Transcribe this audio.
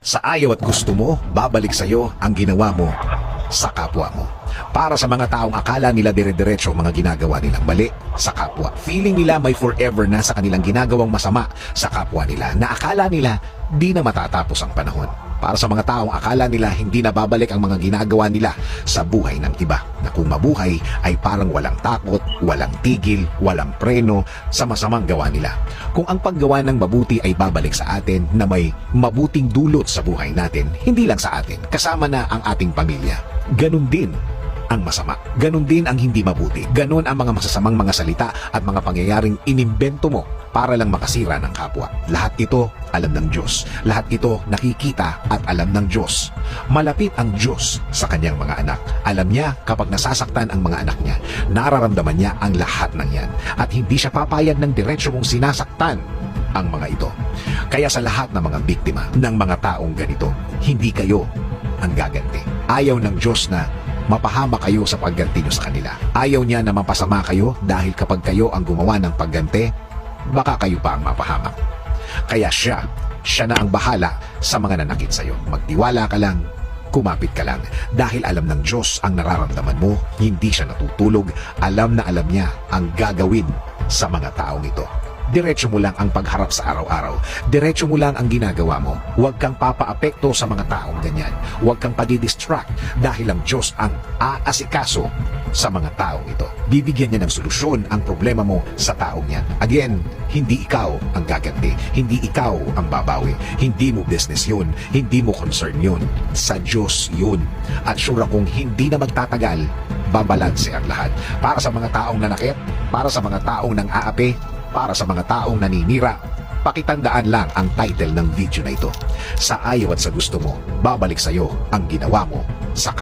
Sa ayaw at gusto mo, babalik sa'yo ang ginawa mo sa kapwa mo. Para sa mga taong akala nila dire-diretso ang mga ginagawa nilang mali sa kapwa. Feeling nila may forever na sa kanilang ginagawang masama sa kapwa nila na akala nila di na matatapos ang panahon. Para sa mga taong akala nila hindi na babalik ang mga ginagawa nila sa buhay ng iba. Na kung mabuhay ay parang walang takot, walang tigil, walang preno sa masamang gawa nila. Kung ang paggawa ng mabuti ay babalik sa atin na may mabuting dulot sa buhay natin, hindi lang sa atin, kasama na ang ating pamilya. Ganun din ang masama. Ganon din ang hindi mabuti. Ganon ang mga masasamang mga salita at mga pangyayaring inimbento mo para lang makasira ng kapwa. Lahat ito alam ng Diyos. Lahat ito nakikita at alam ng Diyos. Malapit ang Diyos sa kanyang mga anak. Alam niya kapag nasasaktan ang mga anak niya. Nararamdaman niya ang lahat ng yan. At hindi siya papayag ng diretsyo mong sinasaktan ang mga ito. Kaya sa lahat ng mga biktima ng mga taong ganito, hindi kayo ang gaganti. Ayaw ng Diyos na mapahama kayo sa pagganti nyo sa kanila. Ayaw niya na mapasama kayo dahil kapag kayo ang gumawa ng pagganti, baka kayo pa ang mapahamak. Kaya siya na ang bahala sa mga nanakit sa'yo. Magtiwala ka lang, kumapit ka lang. Dahil alam ng Diyos ang nararamdaman mo, hindi siya natutulog, alam na alam niya ang gagawin sa mga taong ito. Diretso mo lang ang pagharap sa araw-araw. Diretso mo lang ang ginagawa mo. Huwag kang papaapekto sa mga taong ganyan. Huwag kang padidistract dahil ang Diyos ang aasikaso sa mga taong ito. Bibigyan niya ng solusyon ang problema mo sa taong yan. Again, hindi ikaw ang gaganti. Hindi ikaw ang babawi. Hindi mo business yun. Hindi mo concern yun. Sa Diyos yun. At sure akong hindi na magtatagal, babalanse ang lahat. Para sa mga taong nanakit, para sa mga taong nang-aapi, para sa mga taong naninira, pakitandaan lang ang title ng video na ito. Sa ayaw at sa gusto mo, babalik sa'yo ang ginawa mo sa